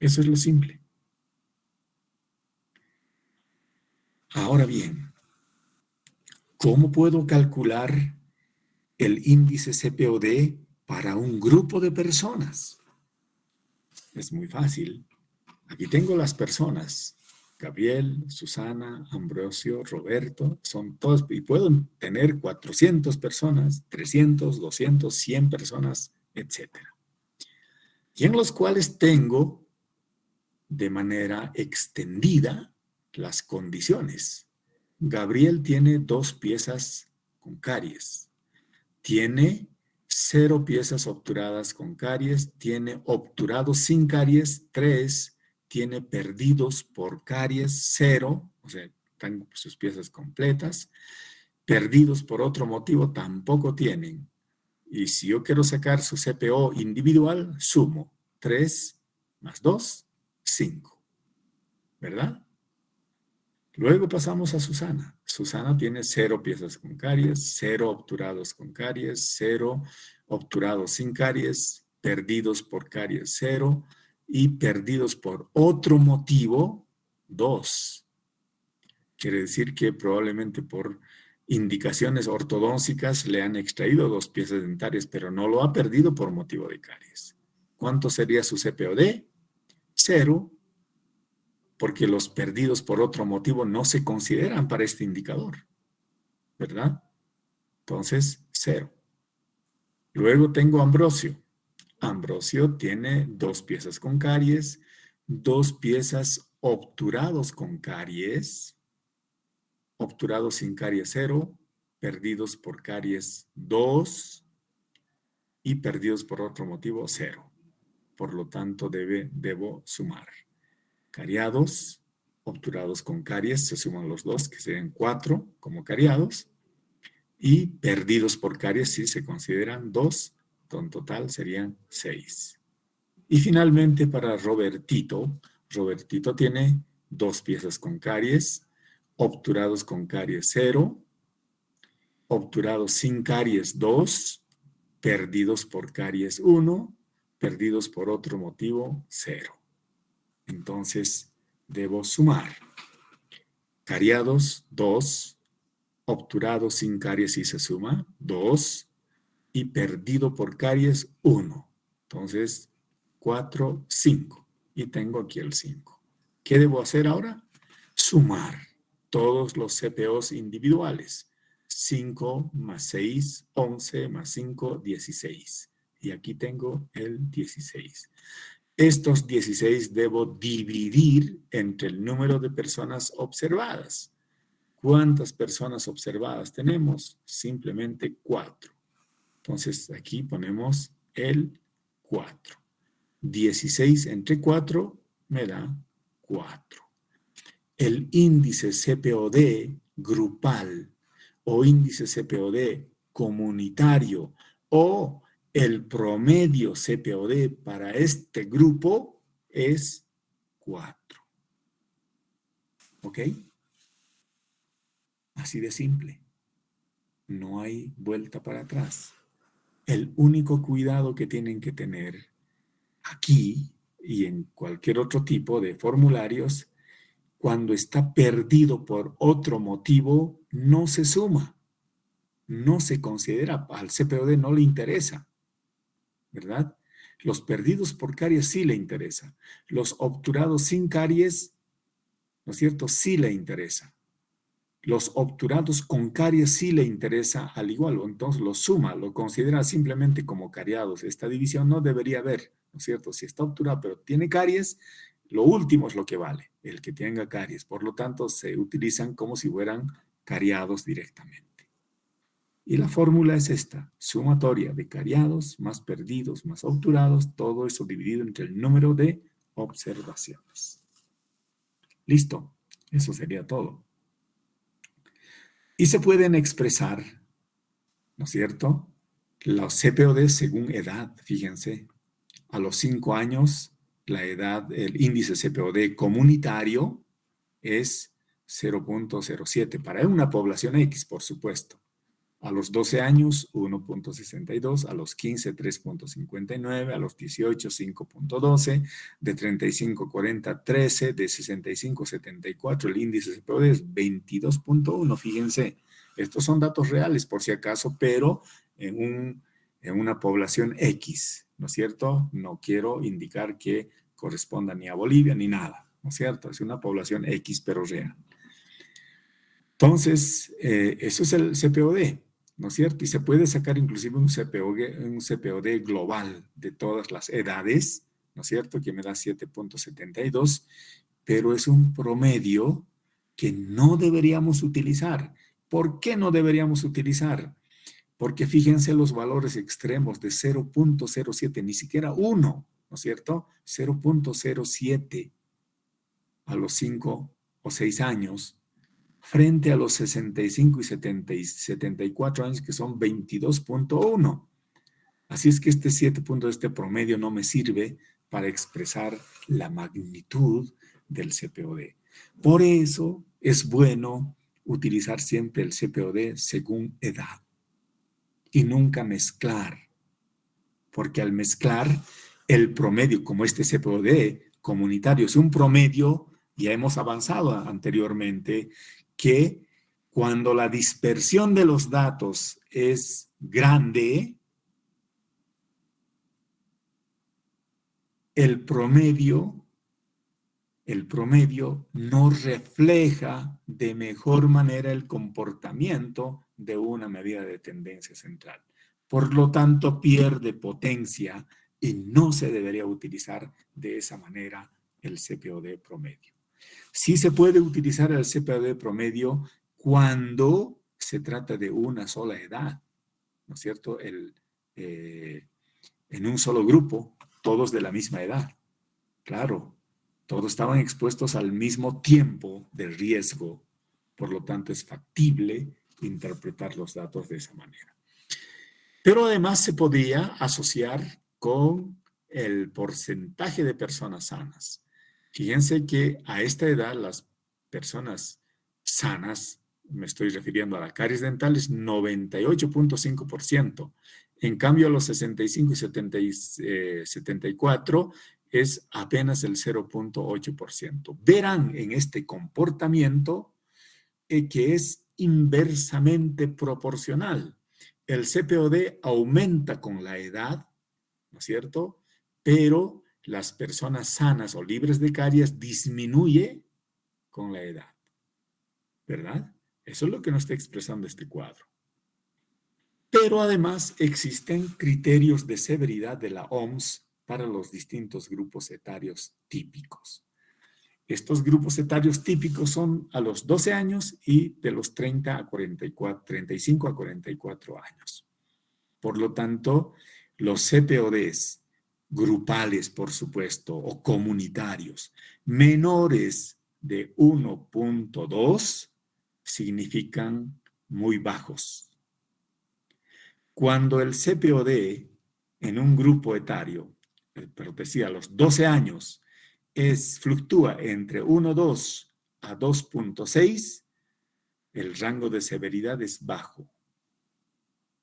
Eso es lo simple. Ahora bien, ¿cómo puedo calcular el índice CPOD para un grupo de personas? Es muy fácil. Aquí tengo las personas. Gabriel, Susana, Ambrosio, Roberto, son todos, y puedo tener 400 personas, 300, 200, 100 personas, etc. Y en los cuales tengo de manera extendida las condiciones. Gabriel tiene 2 piezas con caries. Tiene 0 piezas obturadas con caries. Tiene obturados sin caries 3. Tiene perdidos por caries 0. O sea, están sus piezas completas. Perdidos por otro motivo tampoco tienen. Y si yo quiero sacar su CPO individual, sumo 3 más 2, 5. ¿Verdad? Luego pasamos a Susana. Susana tiene 0 piezas con caries, 0 obturados con caries, 0 obturados sin caries, perdidos por caries 0 y perdidos por otro motivo 2. Quiere decir que probablemente por indicaciones ortodóncicas le han extraído 2 piezas dentarias, pero no lo ha perdido por motivo de caries. ¿Cuánto sería su CPOD? 0. Porque los perdidos por otro motivo no se consideran para este indicador, ¿verdad? Entonces, 0. Luego tengo Ambrosio. Ambrosio tiene 2 piezas con caries, 2 piezas obturados con caries, obturados sin caries 0, perdidos por caries 2 y perdidos por otro motivo 0. Por lo tanto, debo sumar. Cariados, obturados con caries, se suman los 2, que serían 4 como cariados, y perdidos por caries, si se consideran 2, en total serían 6. Y finalmente para Robertito, Robertito tiene 2 piezas con caries, obturados con caries 0, obturados sin caries 2, perdidos por caries 1, perdidos por otro motivo 0. Entonces, debo sumar. Cariados 2, obturados sin caries si se suma 2 y perdido por caries 1. Entonces, 4, 5. Y tengo aquí el 5. ¿Qué debo hacer ahora? Sumar todos los CPOs individuales. 5 más 6, 11 más 5, 16. Y aquí tengo el 16. Estos 16 debo dividir entre el número de personas observadas. ¿Cuántas personas observadas tenemos? Simplemente 4. Entonces aquí ponemos el 4. 16 entre 4 me da 4. El índice CPOD grupal o índice CPOD comunitario o el promedio CPOD para este grupo es 4. ¿Ok? Así de simple. No hay vuelta para atrás. El único cuidado que tienen que tener aquí y en cualquier otro tipo de formularios, cuando está perdido por otro motivo, no se suma, no se considera, al CPOD no le interesa, ¿verdad? Los perdidos por caries sí le interesa. Los obturados sin caries, ¿no es cierto? Sí le interesa. Los obturados con caries sí le interesa al igual, entonces lo suma, lo considera simplemente como cariados. Esta división no debería haber, ¿no es cierto? Si está obturado pero tiene caries, lo último es lo que vale, el que tenga caries. Por lo tanto, se utilizan como si fueran cariados directamente. Y la fórmula es esta, sumatoria de cariados más perdidos más obturados, todo eso dividido entre el número de observaciones. Listo, eso sería todo. Y se pueden expresar, ¿no es cierto?, los CPOD según edad, fíjense. A los 5 años, la edad, el índice CPOD comunitario es 0.07, para una población X, por supuesto. A los 12 años, 1.62, a los 15, 3.59, a los 18, 5.12, de 35 a 40, 13, de 65 a 74, el índice CPOD es 22.1, fíjense. Estos son datos reales, por si acaso, pero en una población X, ¿no es cierto? No quiero indicar que corresponda ni a Bolivia ni nada, ¿no es cierto? Es una población X, pero real. Entonces, eso es el CPOD, ¿no es cierto? Y se puede sacar inclusive un CPOD global de todas las edades, ¿no es cierto? Que me da 7.72, pero es un promedio que no deberíamos utilizar. ¿Por qué no deberíamos utilizar? Porque fíjense los valores extremos de 0.07, ni siquiera 1, ¿no es cierto? 0.07 a los 5 o 6 años, frente a los 65 y 74 años, que son 22.1. Así es que este 7 puntos, este promedio no me sirve para expresar la magnitud del CPOD. Por eso es bueno utilizar siempre el CPOD según edad y nunca mezclar, porque al mezclar el promedio, como este CPOD comunitario es un promedio, ya hemos avanzado anteriormente, que cuando la dispersión de los datos es grande, el promedio no refleja de mejor manera el comportamiento de una medida de tendencia central. Por lo tanto, pierde potencia y no se debería utilizar de esa manera el CPOD promedio. Sí se puede utilizar el CPOD promedio cuando se trata de una sola edad, ¿no es cierto? En un solo grupo, todos de la misma edad. Claro, todos estaban expuestos al mismo tiempo de riesgo, por lo tanto es factible interpretar los datos de esa manera. Pero además se podía asociar con el porcentaje de personas sanas. Fíjense que a esta edad las personas sanas, me estoy refiriendo a la caries dental, es 98.5%. En cambio, a los 65 y 74 es apenas el 0.8%. Verán en este comportamiento que es inversamente proporcional. El CPOD aumenta con la edad, ¿no es cierto? Pero las personas sanas o libres de caries disminuye con la edad, ¿verdad? Eso es lo que nos está expresando este cuadro. Pero además existen criterios de severidad de la OMS para los distintos grupos etarios típicos. Estos grupos etarios típicos son a los 12 años y de los 30 a 44, 35 a 44 años. Por lo tanto, los CPODs grupales, por supuesto, o comunitarios, menores de 1.2 significan muy bajos. Cuando el CPOD en un grupo etario, pero decía a los 12 años, fluctúa entre 1.2 a 2.6, el rango de severidad es bajo.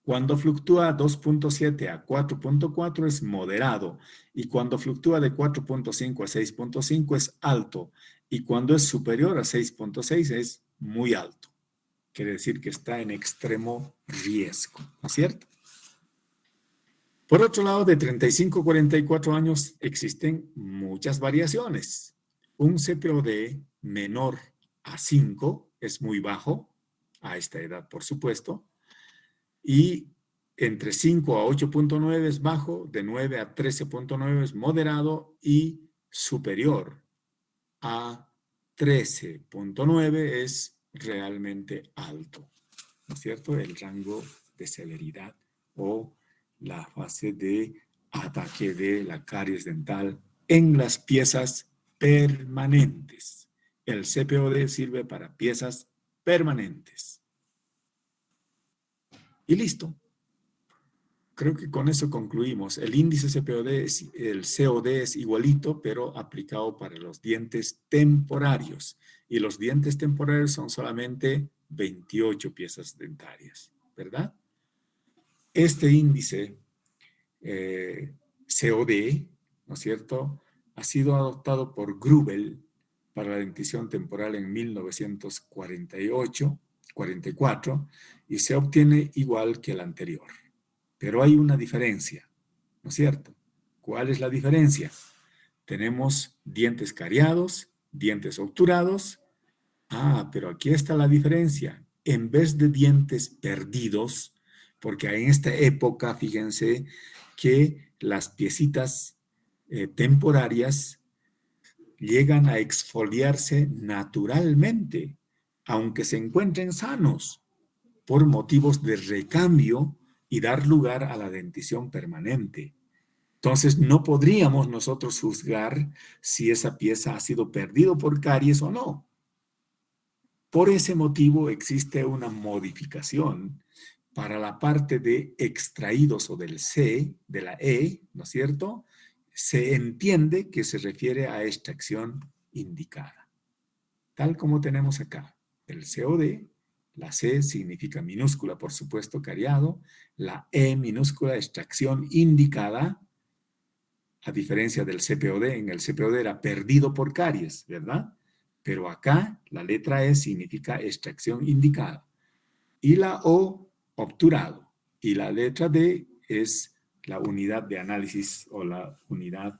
Cuando fluctúa 2.7 a 4.4 es moderado, y cuando fluctúa de 4.5 a 6.5 es alto, y cuando es superior a 6.6 es muy alto. Quiere decir que está en extremo riesgo, ¿no es cierto? Por otro lado, de 35 a 44 años existen muchas variaciones. Un CPOD menor a 5 es muy bajo, a esta edad por supuesto, y entre 5 a 8.9 es bajo, de 9 a 13.9 es moderado y superior a 13.9 es realmente alto, ¿no es cierto? El rango de severidad o la fase de ataque de la caries dental en las piezas permanentes. El CPOD sirve para piezas permanentes. Y listo. Creo que con eso concluimos. El índice CPOD, el COD es igualito, pero aplicado para los dientes temporarios. Y los dientes temporarios son solamente 28 piezas dentarias, ¿verdad? Este índice COD, ¿no es cierto?, ha sido adoptado por Grubel para la dentición temporal en 1944 y se obtiene igual que el anterior. Pero hay una diferencia, ¿no es cierto? ¿Cuál es la diferencia? Tenemos dientes cariados, dientes obturados. Pero aquí está la diferencia. En vez de dientes perdidos, porque en esta época, fíjense que las piecitas temporarias llegan a exfoliarse naturalmente, aunque se encuentren sanos, por motivos de recambio y dar lugar a la dentición permanente. Entonces, no podríamos nosotros juzgar si esa pieza ha sido perdida por caries o no. Por ese motivo existe una modificación para la parte de extraídos o del C, de la E, ¿no es cierto? Se entiende que se refiere a extracción indicada. Tal como tenemos acá, el COD, la C significa minúscula, por supuesto, cariado, la E minúscula, extracción indicada, a diferencia del CPOD. En el CPOD era perdido por caries, ¿verdad? Pero acá la letra E significa extracción indicada. Y la O, obturado. Y la letra D es la unidad de análisis o la unidad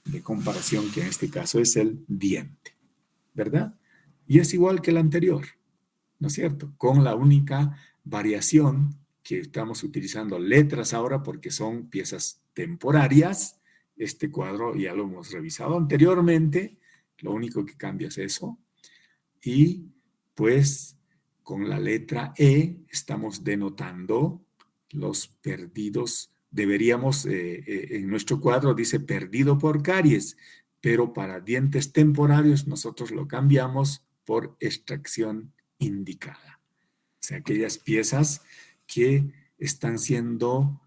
de comparación, que en este caso es el diente, ¿verdad? Y es igual que el anterior, ¿no es cierto? Con la única variación que estamos utilizando letras ahora porque son piezas temporarias. Este cuadro ya lo hemos revisado anteriormente. Lo único que cambia es eso. Y pues con la letra E estamos denotando los perdidos. Deberíamos, en nuestro cuadro dice perdido por caries, pero para dientes temporarios nosotros lo cambiamos por extracción indicada. O sea, aquellas piezas que están siendo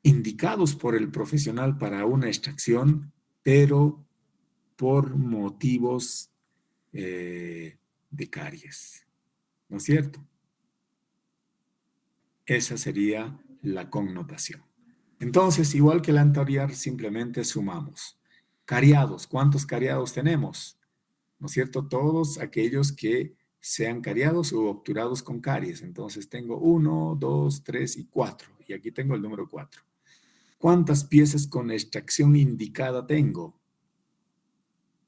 indicados por el profesional para una extracción, pero por motivos de caries, ¿no es cierto? Esa sería la connotación. Entonces, igual que la anterior, simplemente sumamos. Cariados, ¿cuántos cariados tenemos? ¿No es cierto? Todos aquellos que sean cariados u obturados con caries. Entonces tengo 1, 2, 3 y 4. Y aquí tengo el número 4. ¿Cuántas piezas con extracción indicada tengo?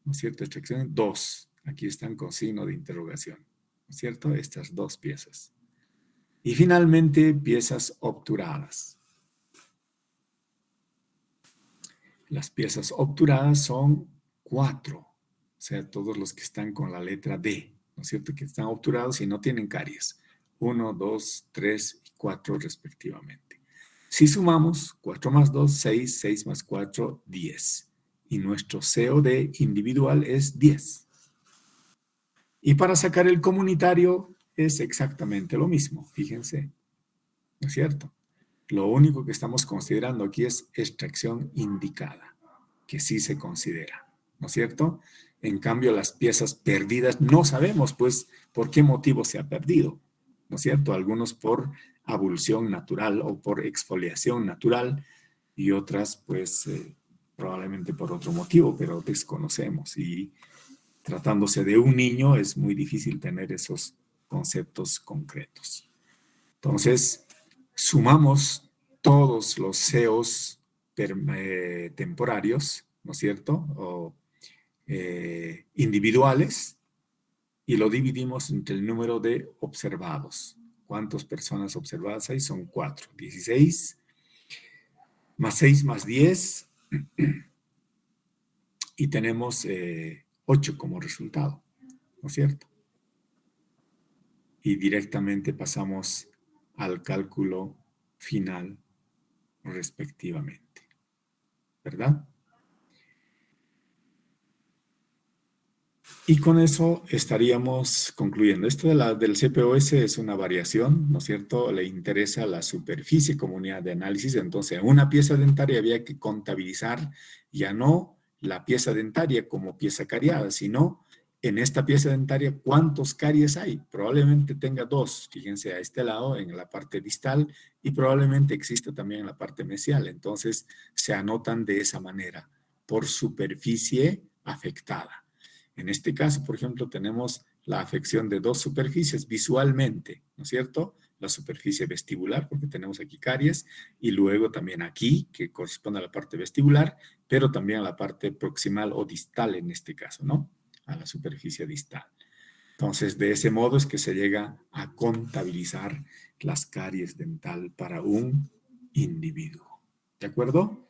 ¿No es cierto? Extracción 2. Aquí están con signo de interrogación. ¿No es cierto? Estas 2 piezas. Y finalmente, piezas obturadas. Las piezas obturadas son 4. O sea, todos los que están con la letra D. ¿No es cierto? Que están obturados y no tienen caries. 1, 2, 3 y 4 respectivamente. Si sumamos 4 más 2, 6, 6 más 4, 10. Y nuestro COD individual es 10. Y para sacar el comunitario es exactamente lo mismo, fíjense, ¿no es cierto? Lo único que estamos considerando aquí es extracción indicada, que sí se considera, ¿no es cierto? En cambio, las piezas perdidas no sabemos, pues, por qué motivo se ha perdido, ¿no es cierto? Algunos por abulsión natural o por exfoliación natural y otras, pues, probablemente por otro motivo, pero desconocemos. Y tratándose de un niño es muy difícil tener esos conceptos concretos. Entonces, sumamos todos los CEOs temporarios, ¿no es cierto? O individuales, y lo dividimos entre el número de observados. ¿Cuántas personas observadas hay? Son 4. 16 más 6 más 10 y tenemos 8 como resultado, ¿no es cierto? Y directamente pasamos al cálculo final respectivamente, ¿verdad? Y con eso estaríamos concluyendo. Esto del CPOS es una variación, ¿no es cierto? Le interesa la superficie como unidad de análisis. Entonces, en una pieza dentaria había que contabilizar ya no la pieza dentaria como pieza cariada, sino en esta pieza dentaria cuántos caries hay. Probablemente tenga 2, fíjense a este lado, en la parte distal, y probablemente exista también en la parte mesial. Entonces, se anotan de esa manera, por superficie afectada. En este caso, por ejemplo, tenemos la afección de 2 superficies visualmente, ¿no es cierto? La superficie vestibular, porque tenemos aquí caries, y luego también aquí, que corresponde a la parte vestibular, pero también a la parte proximal o distal en este caso, ¿no? A la superficie distal. Entonces, de ese modo es que se llega a contabilizar las caries dental para un individuo. ¿De acuerdo?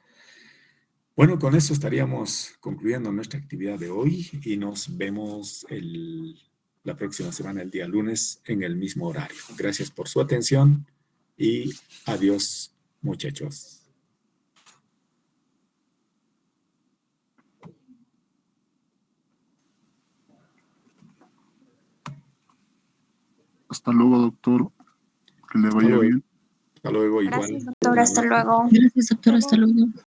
Bueno, con eso estaríamos concluyendo nuestra actividad de hoy y nos vemos la próxima semana, el día lunes, en el mismo horario. Gracias por su atención y adiós, muchachos. Hasta luego, doctor. Que le vaya bien. Hasta luego, igual. Gracias, doctor. Hasta luego. Gracias, doctor. Hasta luego.